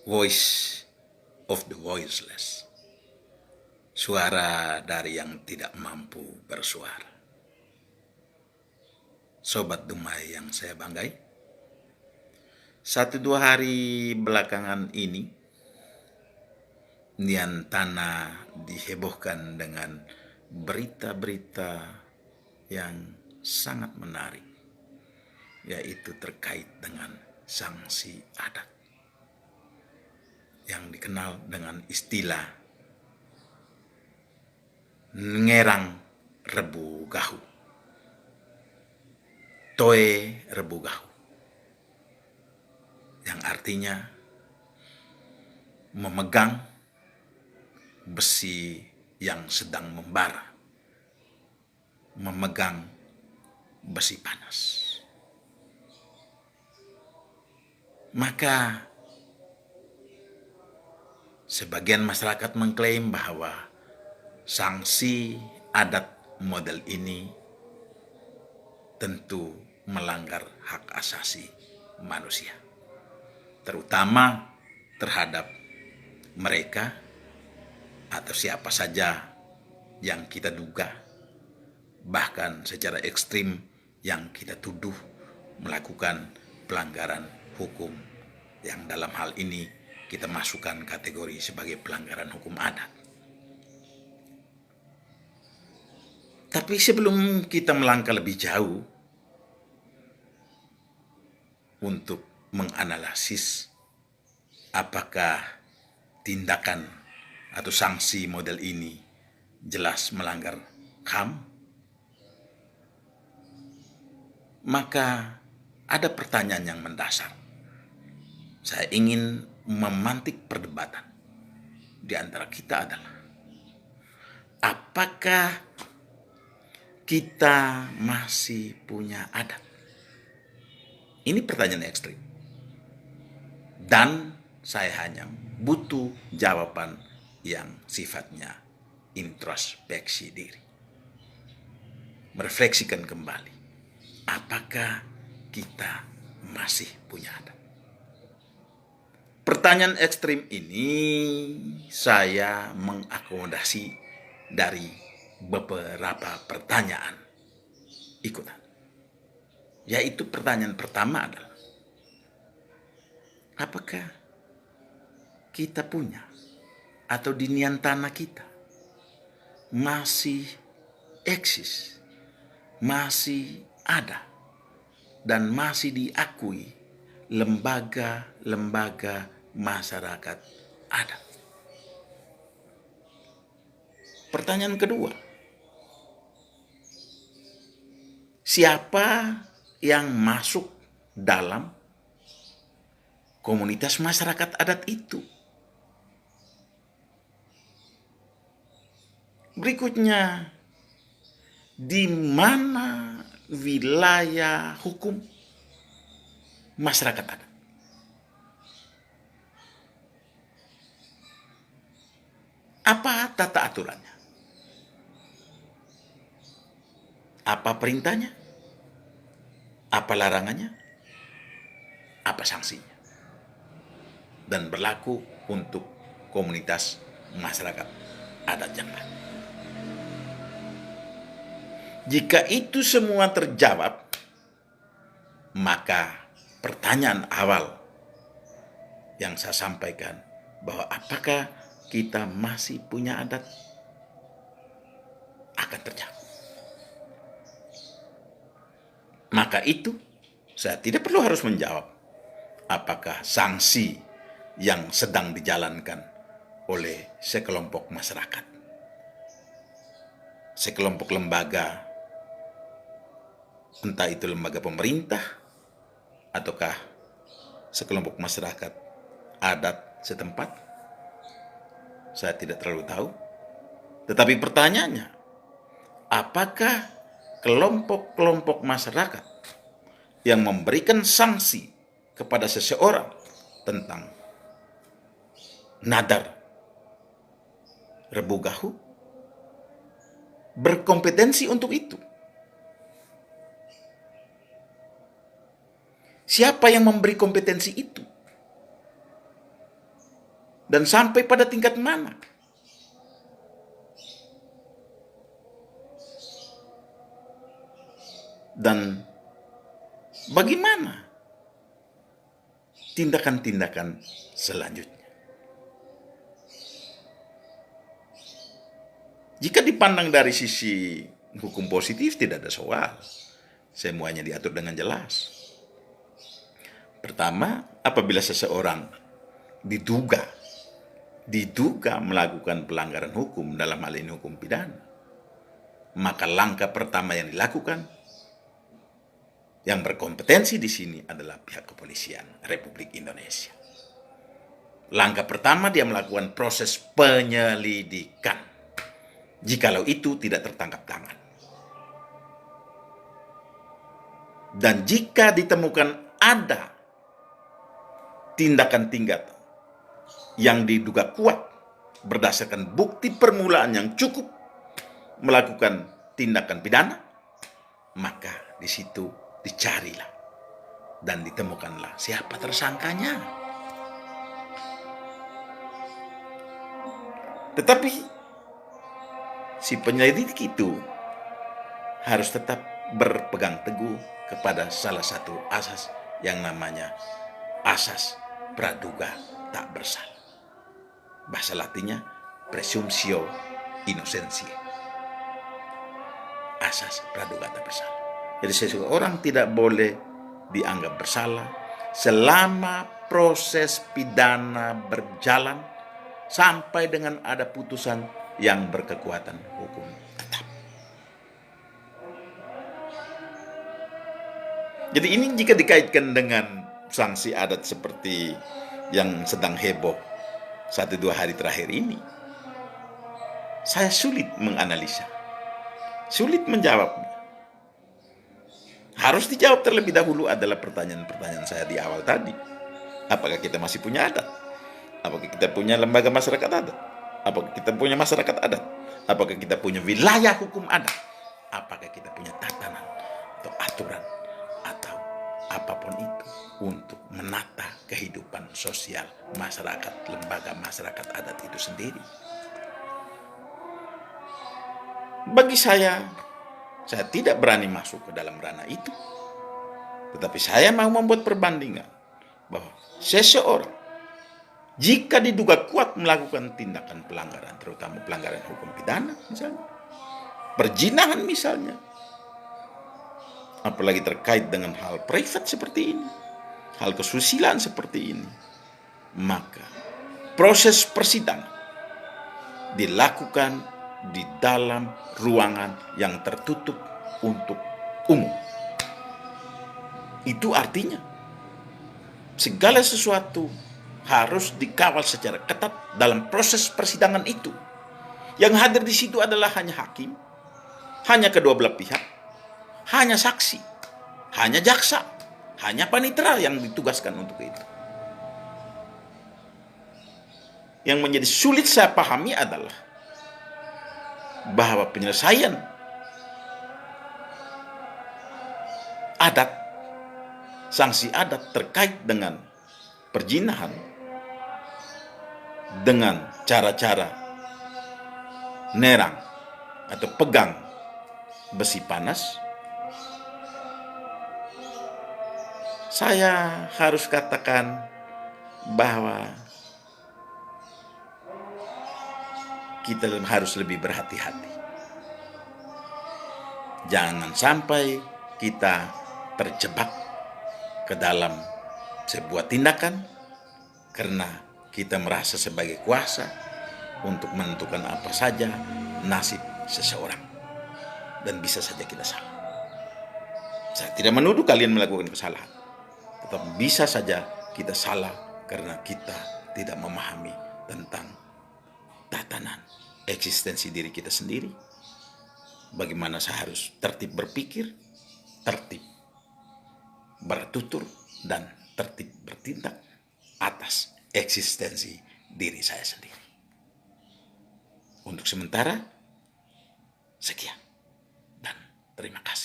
Voice of the voiceless. Suara dari yang tidak mampu bersuara. Sobat Dumai yang saya banggai, 1-2 hari belakangan ini, Nian Tanah dihebohkan dengan berita-berita yang sangat menarik, yaitu terkait dengan sanksi adat yang dikenal dengan istilah ngerang rebu gahu, toe rebu gahu, yang artinya memegang besi yang sedang membara, memegang besi panas. Maka sebagian masyarakat mengklaim bahwa sanksi adat model ini tentu melanggar hak asasi manusia, terutama terhadap mereka atau siapa saja yang kita duga, bahkan secara ekstrim yang kita tuduh melakukan pelanggaran hukum, yang dalam hal ini kita masukkan kategori sebagai pelanggaran hukum adat. Tapi sebelum kita melangkah lebih jauh untuk menganalisis apakah tindakan atau sanksi model ini jelas melanggar HAM, maka ada pertanyaan yang mendasar. Saya ingin memantik perdebatan di antara kita adalah, apakah kita masih punya adat? Ini pertanyaan ekstrim. Dan saya hanya butuh jawaban yang sifatnya introspeksi diri. Merefleksikan kembali, apakah kita masih punya adat? Pertanyaan ekstrim ini saya mengakomodasi dari beberapa pertanyaan ikutan. Yaitu pertanyaan pertama adalah, apakah kita punya atau di nian tanah kita masih eksis, masih ada, dan masih diakui lembaga-lembaga masyarakat adat? Pertanyaan kedua, siapa yang masuk dalam komunitas masyarakat adat itu? Berikutnya, di mana wilayah hukum masyarakat adat? Apa tata aturannya? Apa perintahnya? Apa larangannya? Apa sanksinya? Dan berlaku untuk komunitas masyarakat adat yang lain. Jika itu semua terjawab, maka pertanyaan awal yang saya sampaikan, bahwa apakah kita masih punya adat, akan terjawab. Maka itu saya tidak perlu harus menjawab apakah sanksi yang sedang dijalankan oleh sekelompok masyarakat, sekelompok lembaga, entah itu lembaga pemerintah ataukah sekelompok masyarakat adat setempat, saya tidak terlalu tahu. Tetapi pertanyaannya, apakah kelompok-kelompok masyarakat yang memberikan sanksi kepada seseorang tentang nadar rebu gahu berkompetensi untuk itu? Siapa yang memberi kompetensi itu? dan sampai pada tingkat mana. Dan bagaimana tindakan-tindakan selanjutnya. Jika dipandang dari sisi hukum positif tidak ada soal. Semuanya diatur dengan jelas. Pertama, apabila seseorang diduga melakukan pelanggaran hukum, dalam hal ini hukum pidana, maka langkah pertama yang dilakukan, yang berkompetensi di sini adalah pihak kepolisian Republik Indonesia. Langkah pertama dia melakukan proses penyelidikan, jikalau itu tidak tertangkap tangan. Dan jika ditemukan ada tindakan yang diduga kuat berdasarkan bukti permulaan yang cukup melakukan tindakan pidana, maka di situ dicarilah dan ditemukanlah siapa tersangkanya. Tetapi si penyelidik itu harus tetap berpegang teguh kepada salah satu asas yang namanya asas praduga tak bersalah. Bahasa Latinnya presumptio innocentiae. Asas praduga tak bersalah. Jadi seseorang tidak boleh dianggap bersalah selama proses pidana berjalan sampai dengan ada putusan yang berkekuatan hukum tetap. Jadi ini jika dikaitkan dengan sanksi adat seperti yang sedang heboh 1-2 hari terakhir ini, saya sulit menganalisa, sulit menjawabnya. Harus dijawab terlebih dahulu adalah pertanyaan-pertanyaan saya di awal tadi. Apakah kita masih punya adat? Apakah kita punya lembaga masyarakat adat? Apakah kita punya masyarakat adat? Apakah kita punya wilayah hukum adat? Apakah kita punya tatanan atau aturan atau apapun itu untuk menata kehidupan sosial masyarakat, lembaga masyarakat adat itu sendiri? Bagi saya tidak berani masuk ke dalam ranah itu. Tetapi saya mau membuat perbandingan bahwa seseorang jika diduga kuat melakukan tindakan pelanggaran, terutama pelanggaran hukum pidana misalnya, perzinahan misalnya, apalagi terkait dengan hal privat seperti ini, hal kesusilaan seperti ini, maka proses persidangan dilakukan di dalam ruangan yang tertutup untuk umum. Itu artinya segala sesuatu harus dikawal secara ketat dalam proses persidangan itu. Yang hadir di situ adalah hanya hakim, hanya kedua belah pihak, hanya saksi, hanya jaksa, hanya panitera yang ditugaskan untuk itu. Yang menjadi sulit saya pahami adalah bahwa penyelesaian adat, sanksi adat terkait dengan perzinahan dengan cara-cara nerang atau pegang besi panas, saya harus katakan bahwa kita harus lebih berhati-hati. Jangan sampai kita terjebak ke dalam sebuah tindakan karena kita merasa sebagai kuasa untuk menentukan apa saja nasib seseorang. Dan bisa saja kita salah. Saya tidak menuduh kalian melakukan kesalahan, tetapi bisa saja kita salah karena kita tidak memahami tentang tatanan eksistensi diri kita sendiri. Bagaimana saya harus tertib berpikir, tertib bertutur, dan tertib bertindak atas eksistensi diri saya sendiri. Untuk sementara, sekian dan terima kasih.